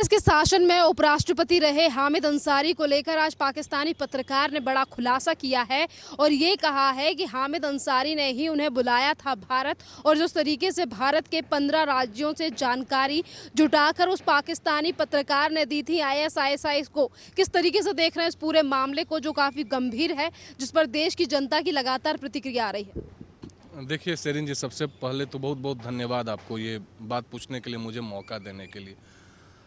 इसके शासन में उपराष्ट्रपति रहे हामिद अंसारी को लेकर आज पाकिस्तानी पत्रकार ने बड़ा खुलासा किया है और ये कहा है कि हामिद अंसारी ने ही उन्हें बुलाया था भारत, और जिस तरीके से भारत के 15 राज्यों से जानकारी जुटाकर उस पाकिस्तानी पत्रकार ने दी थी ISIS को। किस तरीके से देख रहे हैं इस पूरे मामले को, जो काफ़ी गंभीर है, जिस पर देश की जनता की लगातार प्रतिक्रिया आ रही है। देखिए सेरिन जी, सबसे पहले तो बहुत बहुत धन्यवाद आपको ये बात पूछने के लिए, मुझे मौका देने के लिए।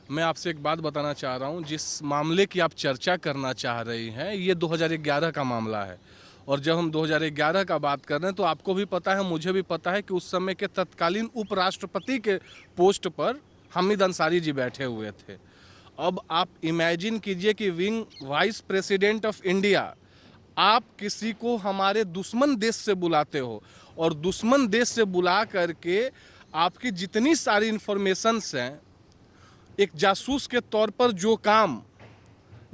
मैं आपसे एक बात बताना चाह रहा हूँ, जिस मामले की आप चर्चा करना चाह रही हैं ये 2011 का मामला है। और जब हम 2011 का बात कर रहे हैं तो आपको भी पता है, मुझे भी पता है कि उस समय के तत्कालीन उपराष्ट्रपति के पोस्ट पर हामिद अंसारी जी बैठे हुए थे। अब आप इमेजिन कीजिए कि wing vice president of India, आप किसी को हमारे दुश्मन देश से बुलाते हो और दुश्मन देश से बुला करके आपकी जितनी सारी इंफॉर्मेशंस हैं, एक जासूस के तौर पर जो काम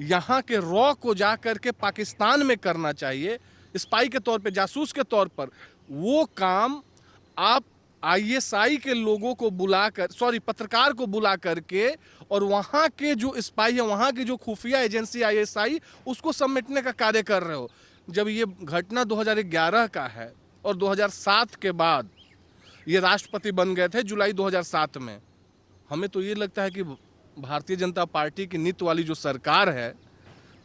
यहाँ के रॉ को जा करके पाकिस्तान में करना चाहिए, स्पाई के तौर पे, जासूस के तौर पर, वो काम आप ISI के लोगों को बुलाकर, पत्रकार को बुला करके, और वहाँ के जो स्पाई है, वहाँ की जो खुफिया एजेंसी ISI, उसको समेटने का कार्य कर रहे हो। जब ये घटना 2011 का है और 2007 के बाद ये राष्ट्रपति बन गए थे जुलाई 2007 में, हमें तो ये लगता है कि भारतीय जनता पार्टी की नीति वाली जो सरकार है,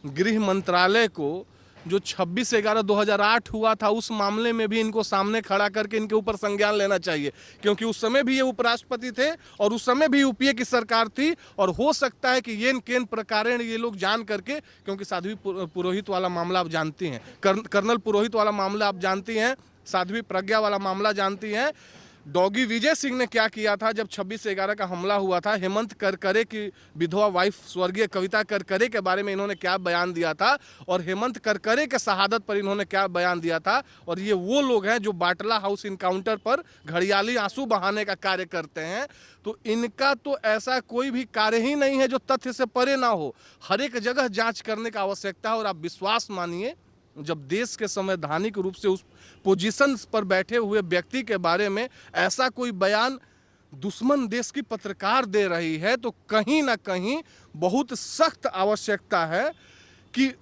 गृह मंत्रालय को जो 26/11/2008 हुआ था, उस मामले में भी इनको सामने खड़ा करके इनके ऊपर संज्ञान लेना चाहिए, क्योंकि उस समय भी ये उपराष्ट्रपति थे और उस समय भी UPA की सरकार थी। और हो सकता है कि ये केन प्रकारेण ये लोग जान करके, क्योंकि साध्वी पुरोहित वाला मामला आप जानती हैं, कर्नल पुरोहित वाला मामला आप जानती हैं, साध्वी प्रज्ञा वाला मामला जानती हैं, डॉगी विजय सिंह ने क्या किया था जब 26/11 का हमला हुआ था, हेमंत करकरे की विधवा वाइफ स्वर्गीय कविता करकरे के बारे में इन्होंने क्या बयान दिया था, और हेमंत करकरे के शहादत पर इन्होंने क्या बयान दिया था। और ये वो लोग हैं जो बाटला हाउस इनकाउंटर पर घड़ियाली आंसू बहाने का कार्य करते हैं। तो इनका तो ऐसा कोई भी कार्य ही नहीं है जो तथ्य से परे ना हो। हर एक जगह जांच करने का आवश्यकता है। और आप विश्वास मानिए, जब देश के संवैधानिक रूप से उस पोजीशन पर बैठे हुए व्यक्ति के बारे में ऐसा कोई बयान दुश्मन देश की पत्रकार दे रही है, तो कहीं ना कहीं बहुत सख्त आवश्यकता है कि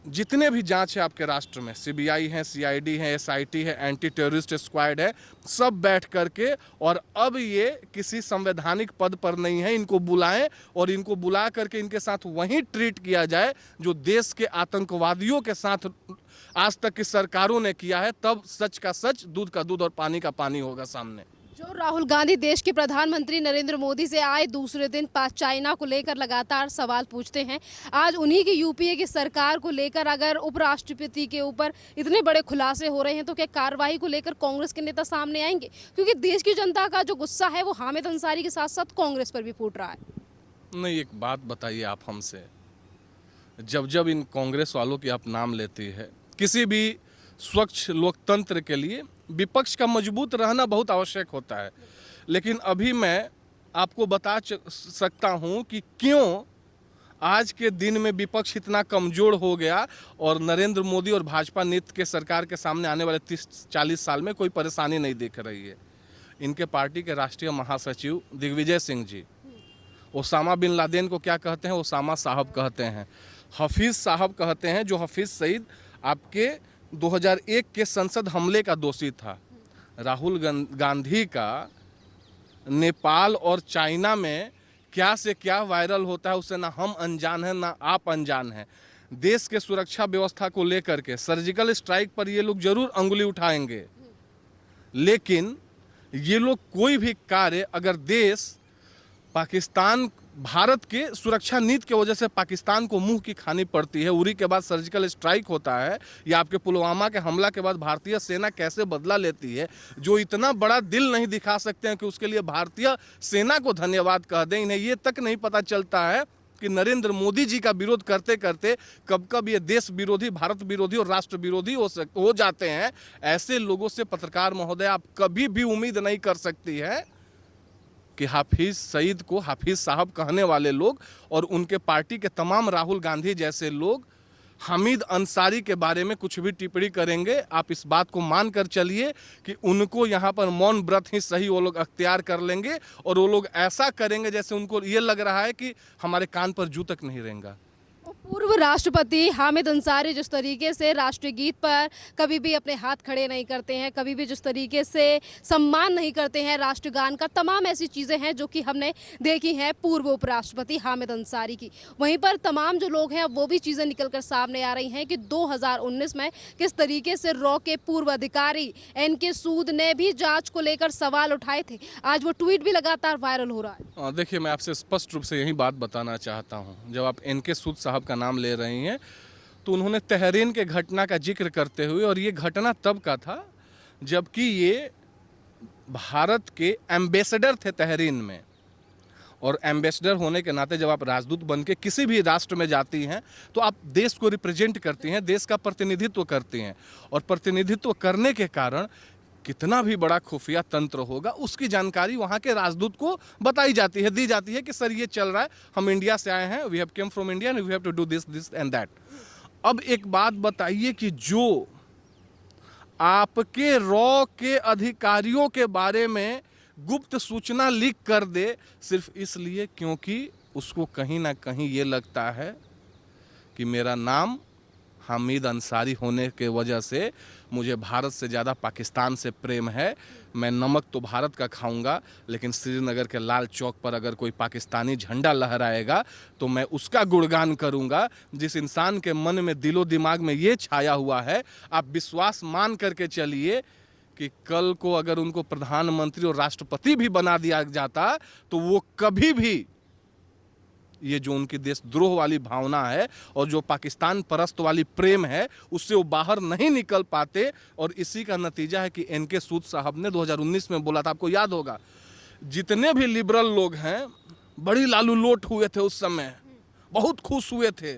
जितने भी जांच है आपके राष्ट्र में, CBI है, CID है, SIT है, एंटी टेररिस्ट स्क्वाड है, सब बैठ करके, और अब ये किसी संवैधानिक पद पर नहीं है, इनको बुलाएं और इनको बुला करके इनके साथ वही ट्रीट किया जाए जो देश के आतंकवादियों के साथ आज तक की सरकारों ने किया है। तब सच का सच, दूध का दूध और पानी का पानी होगा सामने। जो राहुल गांधी देश के प्रधानमंत्री नरेंद्र मोदी से आए दूसरे दिन चाइना को लेकर लगातार सवाल पूछते हैं, आज उन्हीं की UPA की सरकार को लेकर अगर उपराष्ट्रपति के ऊपर इतने बड़े खुलासे हो रहे हैं, तो क्या कार्रवाई को लेकर कांग्रेस के नेता सामने आएंगे? क्योंकि देश की जनता का जो गुस्सा है वो हामिद अंसारी के साथ साथ कांग्रेस पर भी फूट रहा है। नहीं, एक बात बताइए आप हमसे, जब जब इन कांग्रेस वालों की आप नाम लेती है, किसी भी स्वच्छ लोकतंत्र के लिए विपक्ष का मजबूत रहना बहुत आवश्यक होता है। लेकिन अभी मैं आपको बता सकता हूं कि क्यों आज के दिन में विपक्ष इतना कमजोर हो गया और नरेंद्र मोदी और भाजपा नेतृत्व के सरकार के सामने आने वाले 30-40 साल में कोई परेशानी नहीं दिख रही है। इनके पार्टी के राष्ट्रीय महासचिव Digvijay Singh ji Osama bin Laden को क्या कहते हैं? ओसामा साहब कहते हैं। हफीज़ साहब कहते हैं, जो हफीज़ सईद आपके 2001 के संसद हमले का दोषी था। राहुल गांधी का नेपाल और चाइना में क्या से क्या वायरल होता है, उससे ना हम अनजान हैं ना आप अनजान हैं। देश के सुरक्षा व्यवस्था को लेकर के सर्जिकल स्ट्राइक पर ये लोग जरूर अंगुली उठाएंगे, लेकिन ये लोग कोई भी कार्य अगर देश पाकिस्तान, भारत के सुरक्षा नीति की वजह से पाकिस्तान को मुंह की खानी पड़ती है, उरी के बाद सर्जिकल स्ट्राइक होता है, या आपके पुलवामा के हमला के बाद भारतीय सेना कैसे बदला लेती है, जो इतना बड़ा दिल नहीं दिखा सकते हैं कि उसके लिए भारतीय सेना को धन्यवाद कह दें। इन्हें ये तक नहीं पता चलता है कि नरेंद्र मोदी जी का विरोध करते करते कब कब ये देश विरोधी, भारत विरोधी और राष्ट्र विरोधी हो जाते हैं। ऐसे लोगों से पत्रकार महोदय आप कभी भी उम्मीद नहीं कर सकती है कि हाफिज़ सईद को हाफिज़ साहब कहने वाले लोग और उनके पार्टी के तमाम राहुल गांधी जैसे लोग हामिद अंसारी के बारे में कुछ भी टिप्पणी करेंगे, आप इस बात को मान कर चलिए कि उनको यहाँ पर मौन व्रत ही सही वो लोग अख्तियार कर लेंगे और वो लोग ऐसा करेंगे जैसे उनको ये लग रहा है कि हमारे कान पर जू तक नहीं रहेगा। पूर्व राष्ट्रपति हामिद अंसारी जिस तरीके से राष्ट्रीय गीत पर कभी भी अपने हाथ खड़े नहीं करते हैं, कभी भी जिस तरीके से सम्मान नहीं करते हैं राष्ट्रगान का, तमाम ऐसी चीज़ें हैं जो कि हमने देखी हैं पूर्व उपराष्ट्रपति हामिद अंसारी की। वहीं पर तमाम जो लोग हैं वो भी चीज़ें निकल कर सामने आ रही हैं कि 2019 में किस तरीके से रॉ के पूर्व अधिकारी एनके सूद ने भी जाँच को लेकर सवाल उठाए थे। आज वो ट्वीट भी लगातार वायरल हो रहा है। देखिए, मैं आपसे स्पष्ट रूप से यही बात बताना चाहता हूँ। जब आप एनके सूद साहब का नाम ले रही हैं तो उन्होंने तहरीन के घटना का जिक्र करते हुए, और ये घटना तब का था जबकि ये भारत के एम्बेसडर थे तहरीन में, और एम्बेसडर होने के नाते जब आप राजदूत बन के किसी भी राष्ट्र में जाती हैं तो आप देश को रिप्रेजेंट करती हैं, देश का प्रतिनिधित्व करती हैं, और प्रतिनिधित्व करने के कारण कितना भी बड़ा खुफिया तंत्र होगा उसकी जानकारी वहाँ के राजदूत को बताई जाती है, दी जाती है कि सर ये चल रहा है, हम इंडिया से आए हैं, we have came from India and we have to do this this and that. अब एक बात बताइए कि जो आपके रॉ के अधिकारियों के बारे में गुप्त सूचना लीक कर दे सिर्फ इसलिए क्योंकि उसको कहीं ना कहीं ये लगता है कि मेरा नाम हामिद अंसारी होने के वजह से मुझे भारत से ज़्यादा पाकिस्तान से प्रेम है, मैं नमक तो भारत का खाऊंगा लेकिन श्रीनगर के लाल चौक पर अगर कोई पाकिस्तानी झंडा लहराएगा तो मैं उसका गुणगान करूंगा। जिस इंसान के मन में दिलो दिमाग में ये छाया हुआ है, आप विश्वास मान करके चलिए कि कल को अगर उनको प्रधानमंत्री और राष्ट्रपति भी बना दिया जाता तो वो कभी भी ये जो उनकी देशद्रोह वाली भावना है और जो पाकिस्तान परस्त वाली प्रेम है उससे वो बाहर नहीं निकल पाते। और इसी का नतीजा है कि एनके सूद साहब ने 2019 में बोला था, आपको याद होगा, जितने भी लिबरल लोग हैं बड़ी लालू लोट हुए थे उस समय, बहुत खुश हुए थे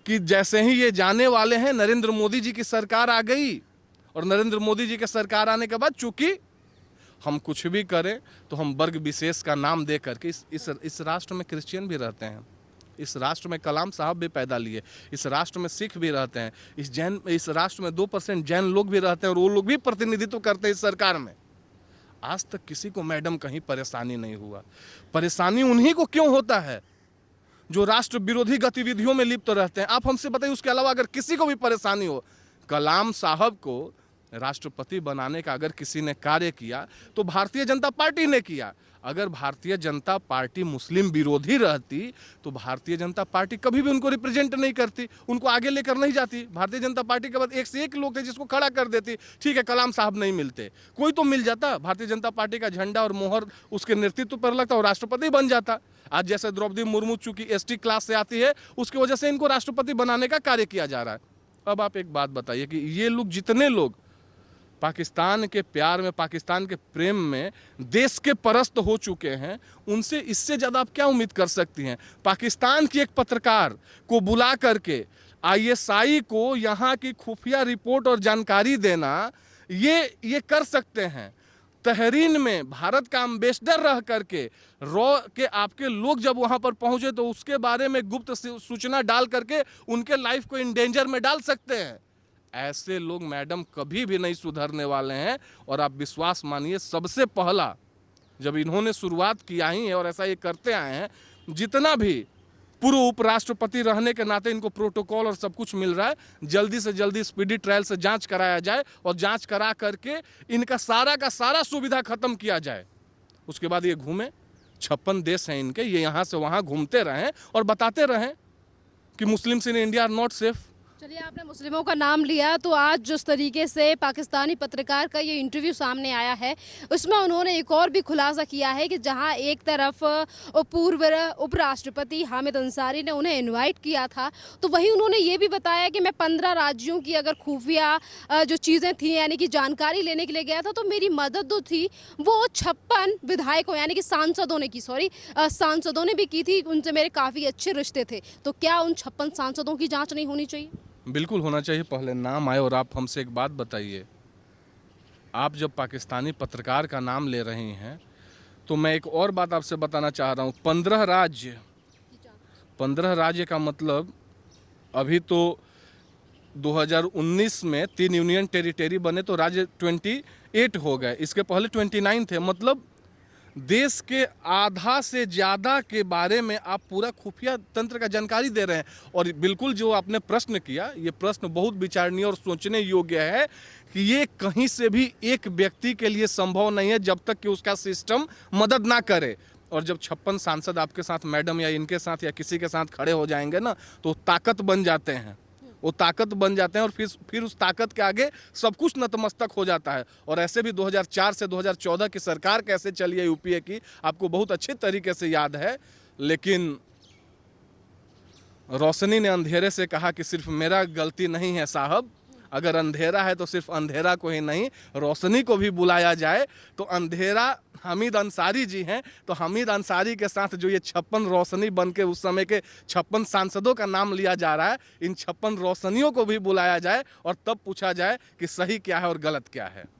कि जैसे ही ये जाने वाले हैं नरेंद्र मोदी जी की सरकार आ गई, और नरेंद्र मोदी जी की सरकार आने के बाद चूंकि हम कुछ भी करें तो हम वर्ग विशेष का नाम दे करके इस राष्ट्र में क्रिश्चियन भी रहते हैं, इस राष्ट्र में कलाम साहब भी पैदा लिए, इस राष्ट्र में सिख भी रहते हैं, इस राष्ट्र में 2% जैन लोग भी रहते हैं और वो लोग भी प्रतिनिधित्व करते हैं इस सरकार में। आज तक किसी को मैडम कहीं परेशानी नहीं हुआ। परेशानी उन्हीं को क्यों होता है जो राष्ट्र विरोधी गतिविधियों में लिप्त रहते हैं। आप हमसे बताइए, उसके अलावा अगर किसी को भी परेशानी हो, कलाम साहब को राष्ट्रपति बनाने का अगर किसी ने कार्य किया तो भारतीय जनता पार्टी ने किया। अगर भारतीय जनता पार्टी मुस्लिम विरोधी रहती तो भारतीय जनता पार्टी कभी भी उनको रिप्रेजेंट नहीं करती, उनको आगे लेकर नहीं जाती। भारतीय जनता पार्टी के बाद एक से एक लोग थे जिसको खड़ा कर देती। ठीक है, कलाम साहब नहीं मिलते, कोई तो मिल जाता, भारतीय जनता पार्टी का झंडा और मोहर उसके नेतृत्व पर लगता और राष्ट्रपति बन जाता। आज जैसे द्रौपदी मुर्मू चूंकि एसटी क्लास से आती है उसकी वजह से इनको राष्ट्रपति बनाने का कार्य किया जा रहा है। अब आप एक बात बताइए कि ये लोग, जितने लोग पाकिस्तान के प्यार में, पाकिस्तान के प्रेम में देश के परस्त हो चुके हैं, उनसे इससे ज़्यादा आप क्या उम्मीद कर सकती हैं। पाकिस्तान की एक पत्रकार को बुला करके आईएसआई को यहाँ की खुफिया रिपोर्ट और जानकारी देना, ये कर सकते हैं। तहरीन में भारत का एम्बेसडर रह करके रॉ के आपके लोग जब वहाँ पर पहुँचे तो उसके बारे में गुप्त सूचना डाल करके उनके लाइफ को इंडेंजर में डाल सकते हैं। ऐसे लोग मैडम कभी भी नहीं सुधरने वाले हैं। और आप विश्वास मानिए, सबसे पहला जब इन्होंने शुरुआत किया ही है और ऐसा ये करते आए हैं, जितना भी पूर्व उपराष्ट्रपति रहने के नाते इनको प्रोटोकॉल और सब कुछ मिल रहा है, जल्दी से जल्दी स्पीडी ट्रायल से जांच कराया जाए और जांच करा करके इनका सारा का सारा सुविधा खत्म किया जाए। उसके बाद ये घूमें, 56 देश हैं इनके, ये यहाँ से वहाँ घूमते रहें और बताते रहें कि Muslims in India are not safe. चलिए, आपने मुस्लिमों का नाम लिया तो आज जिस तरीके से पाकिस्तानी पत्रकार का ये इंटरव्यू सामने आया है उसमें उन्होंने एक और भी खुलासा किया है कि जहां एक तरफ पूर्व उपराष्ट्रपति हामिद अंसारी ने उन्हें इनवाइट किया था, तो वहीं उन्होंने ये भी बताया कि मैं 15 राज्यों की अगर खुफिया जो चीज़ें थी यानी कि जानकारी लेने के लिए गया था तो मेरी मदद जो थी वो 56 विधायकों यानी कि सांसदों ने भी की थी, उनसे मेरे काफ़ी अच्छे रिश्ते थे। तो क्या उन 56 सांसदों की जाँच नहीं होनी चाहिए? बिल्कुल होना चाहिए, पहले नाम आए। और आप हमसे एक बात बताइए, आप जब पाकिस्तानी पत्रकार का नाम ले रही हैं तो मैं एक और बात आपसे बताना चाह रहा हूँ। 15 राज्य का मतलब अभी तो 2019 में 3 यूनियन टेरिटरी बने तो राज्य 28 हो गए, इसके पहले 29 थे। मतलब देश के आधा से ज़्यादा के बारे में आप पूरा खुफिया तंत्र का जानकारी दे रहे हैं। और बिल्कुल जो आपने प्रश्न किया, ये प्रश्न बहुत विचारणीय और सोचने योग्य है कि ये कहीं से भी एक व्यक्ति के लिए संभव नहीं है जब तक कि उसका सिस्टम मदद ना करे। और जब 56 सांसद आपके साथ, मैडम या इनके साथ या किसी के साथ खड़े हो जाएंगे ना, तो ताकत बन जाते हैं, वो ताकत बन जाते हैं। और फिर उस ताकत के आगे सब कुछ नतमस्तक हो जाता है। और ऐसे भी 2004 से 2014 की सरकार कैसे चली है यूपीए की, आपको बहुत अच्छे तरीके से याद है। लेकिन रोशनी ने अंधेरे से कहा कि सिर्फ मेरा गलती नहीं है साहब, अगर अंधेरा है तो सिर्फ अंधेरा को ही नहीं, रोशनी को भी बुलाया जाए। तो अंधेरा हामिद अंसारी जी हैं, तो हामिद अंसारी के साथ जो ये 56 रोशनी बन के उस समय के 56 सांसदों का नाम लिया जा रहा है, इन 56 रोशनियों को भी बुलाया जाए और तब पूछा जाए कि सही क्या है और गलत क्या है।